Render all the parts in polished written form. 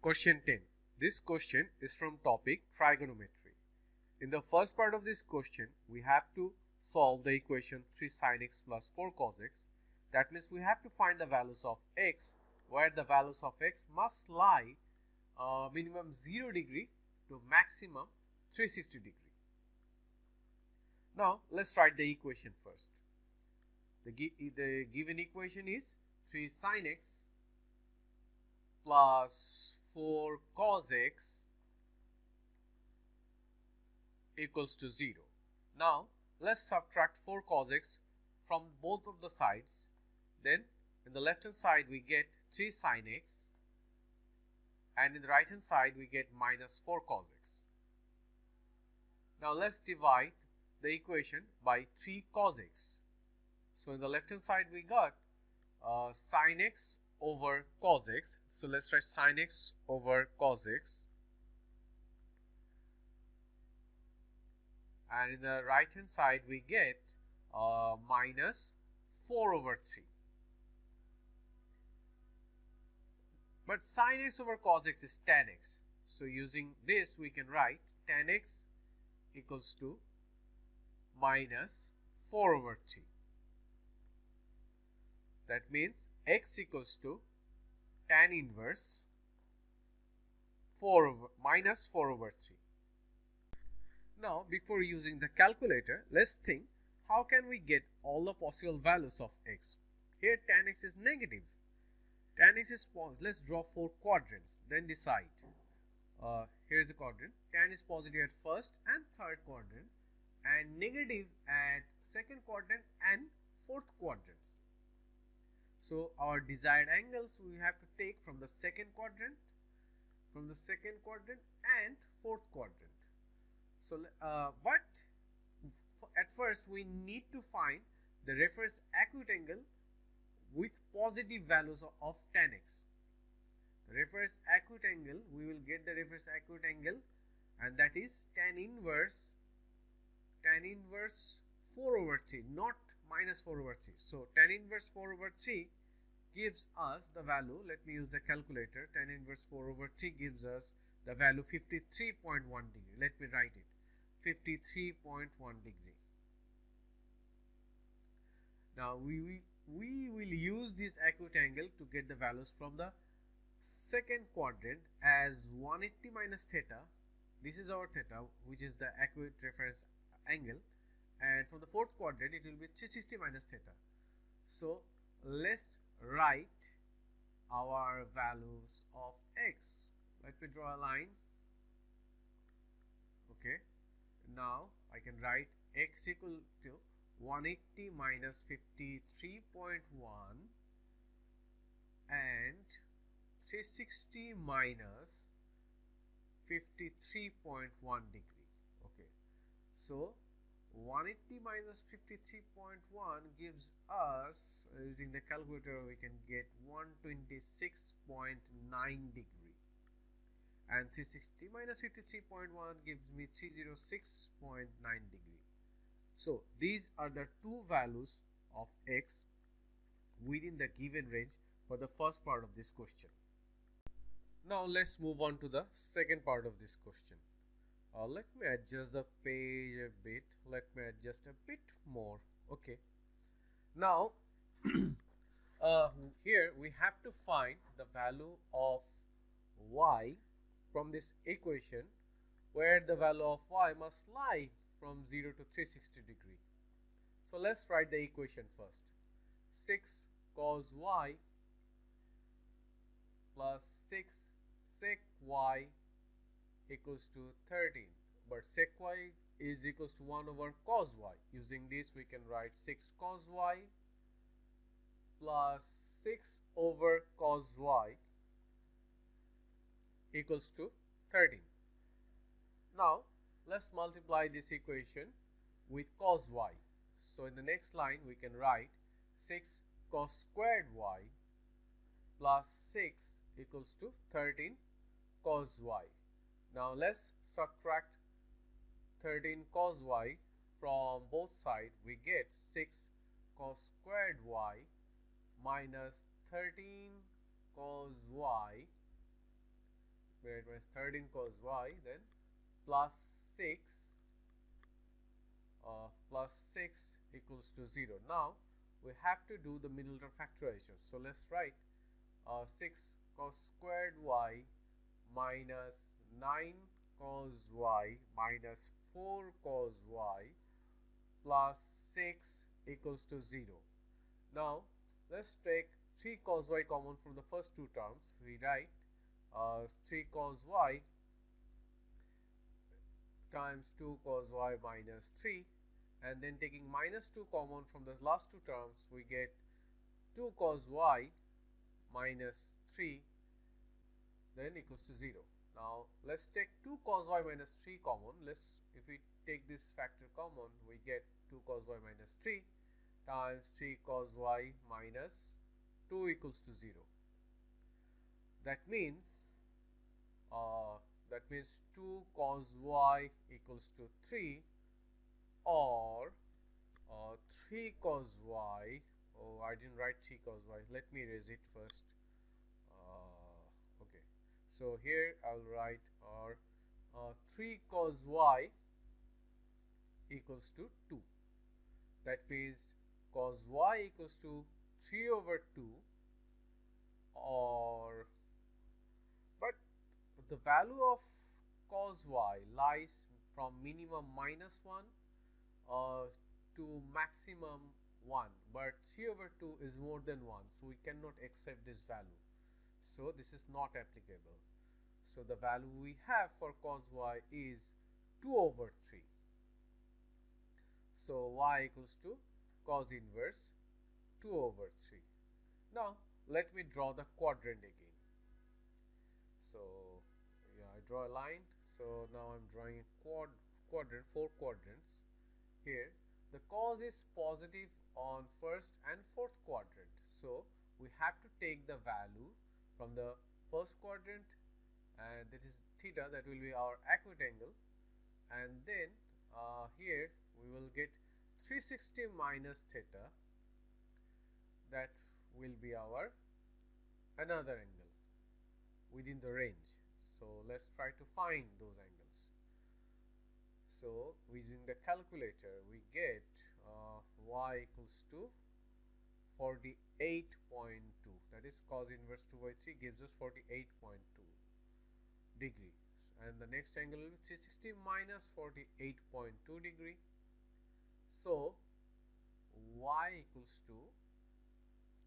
Question 10. This question is from topic trigonometry. In the first part of this question, we have to solve the equation 3 sin x plus 4 cos x. That means we have to find the values of x, where the values of x must lie minimum 0 degree to maximum 360 degree. Now let's write the equation first. The given equation is 3 sin x plus 4 cos x equals to 0. Now let's subtract 4 cos x from both of the sides. Then in the left hand side we get 3 sin x, and in the right hand side we get minus 4 cos x. Now let's divide the equation by 3 cos x. So in the left hand side we got sin x over cos x. So let's write sin x over cos x. And in the right hand side we get minus 4 over 3. But sin x over cos x is tan x. So using this we can write tan x equals to minus 4 over 3. That means x equals to tan inverse minus 4 over 3. Now before using the calculator, let's think how can we get all the possible values of x. Here tan x is negative. Tan x is positive. Let's draw 4 quadrants, then decide. Here's the quadrant. Tan is positive at first and third quadrant, and negative at second quadrant and fourth quadrants. So our desired angles we have to take from the second quadrant, and fourth quadrant. So but at first we need to find the reference acute angle with positive values of tan x. The reference acute angle, we will get the reference acute angle, and that is tan inverse 4 over 3, not minus 4 over 3. So tan inverse 4 over 3 gives us the value. Let me use the calculator. Tan inverse 4 over 3 gives us the value 53.1 degree. Let me write it, 53.1 degree. Now we will use this acute angle to get the values from the second quadrant as 180 minus theta. This is our theta, which is the acute reference angle, and from the fourth quadrant it will be 360 minus theta. So let's write our values of x. Let me draw a line. Okay, now I can write x equal to 180 minus 53.1 and 360 minus 53.1 degree. Okay, so 180 minus 53.1 gives us, using the calculator we can get 126.9 degree, and 360 minus 53.1 gives me 306.9 degree. So these are the two values of x within the given range for the first part of this question. Now let's move on to the second part of this question. Let me adjust the page a bit. Let me adjust a bit more. Okay. Now here we have to find the value of y from this equation, where the value of y must lie from 0 to 360 degree. So let's write the equation first. 6 cos y plus 6 sec y equals to 13, but sec y is equals to 1 over cos y. Using this we can write 6 cos y plus 6 over cos y equals to 13. Now let's multiply this equation with cos y. So in the next line we can write 6 cos squared y plus 6 equals to 13 cos y. Now let's subtract 13 cos y from both sides. We get 6 cos squared y minus 13 cos y me write minus 13 cos y, then plus 6 equals to 0. Now we have to do the middle term factorization. So let's write 6 cos squared y minus 9 cos y minus 4 cos y plus 6 equals to 0. Now let's take 3 cos y common from the first two terms. We write 3 cos y times 2 cos y minus 3, and then taking minus 2 common from the last two terms, we get 2 cos y minus 3 then equals to 0. Now let's take 2 cos y minus 3 common. If we take this factor common, we get 2 cos y minus 3 times 3 cos y minus 2 equals to 0. That means 2 cos y equals to 3, or 3 cos y. Oh, I didn't write 3 cos y. Let me erase it first. Okay, so here I'll write 3 cos y equals to 2. That means cos y equals to 3 over 2, or but the value of cos y lies from minimum minus 1 to maximum 1, but 3 over 2 is more than 1, so we cannot accept this value. So this is not applicable. So the value we have for cos y is 2 over 3. So y equals to cos inverse 2 over 3. Now let me draw the quadrant again. So yeah, I draw a line. So now I'm drawing a quadrant, 4 quadrants. Here the cos is positive on first and fourth quadrant. So we have to take the value from the first quadrant, and that is theta, that will be our acute angle, and then here we will get 360 minus theta, that will be our another angle within the range. So let's try to find those angles. So using the calculator, we get y equals to 48.2, that is cos inverse 2 by 3 gives us 48.2 degree, and the next angle will be 360 minus 48.2 degree. So y equals to,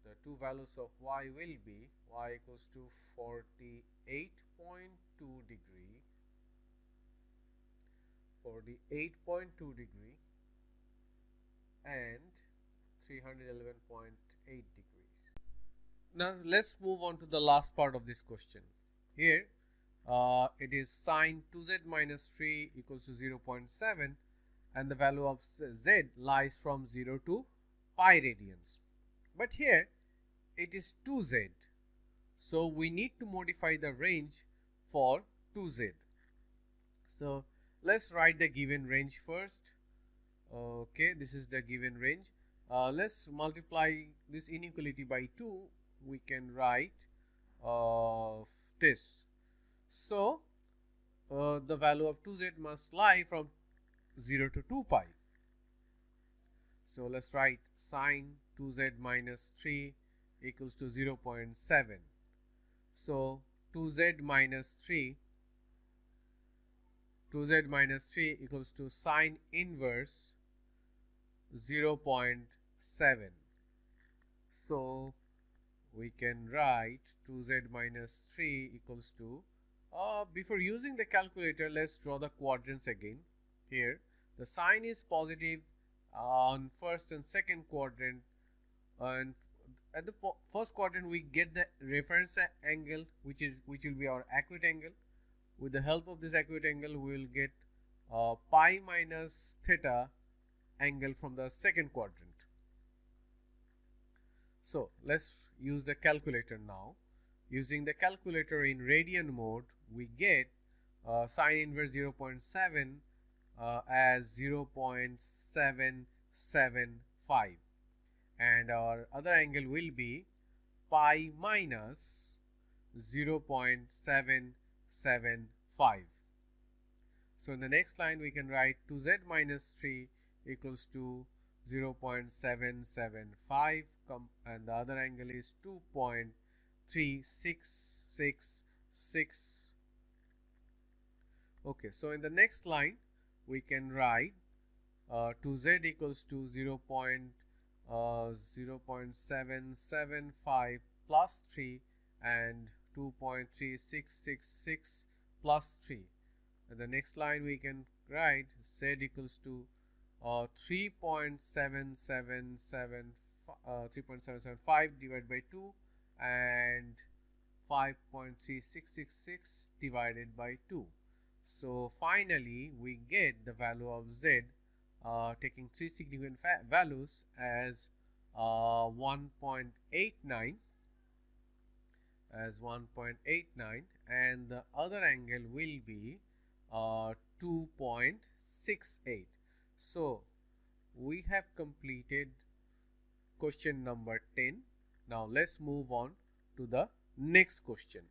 the two values of y will be y equals to 48.2 degree, 48.2 degree and 311.8 degrees. Now let's move on to the last part of this question. Here it is sine 2z minus 3 equals to 0.7, and the value of z lies from 0 to pi radians. But here it is 2z, so we need to modify the range for 2z. So let's write the given range first. Okay, this is the given range. Let's multiply this inequality by 2. We can write this. So the value of 2z must lie from 0 to 2 pi. So let's write sine 2z minus 3 equals to 0.7. So 2z minus 3 equals to sine inverse 0.7. So we can write 2z minus 3 equals to, before using the calculator, let's draw the quadrants again. Here the sign is positive on first and second quadrant, and at the first quadrant we get the reference angle, which will be our acute angle. With the help of this acute angle, we will get pi minus theta angle from the second quadrant. So let's use the calculator now. Using the calculator in radian mode, we get sine inverse 0.7 as 0.775, and our other angle will be pi minus 0.775. 0.75. So in the next line we can write 2z minus 3 equals to 0.775 and the other angle is 2.3666. Okay, so in the next line we can write 2z equals to 0.775 plus 3 and 2.3666 plus 3. And the next line we can write z equals to 3.775 divided by 2 and 5.3666 divided by 2. So finally we get the value of z taking three significant values as 1.89 and the other angle will be 2.68. So we have completed question number 10. Now let's move on to the next question.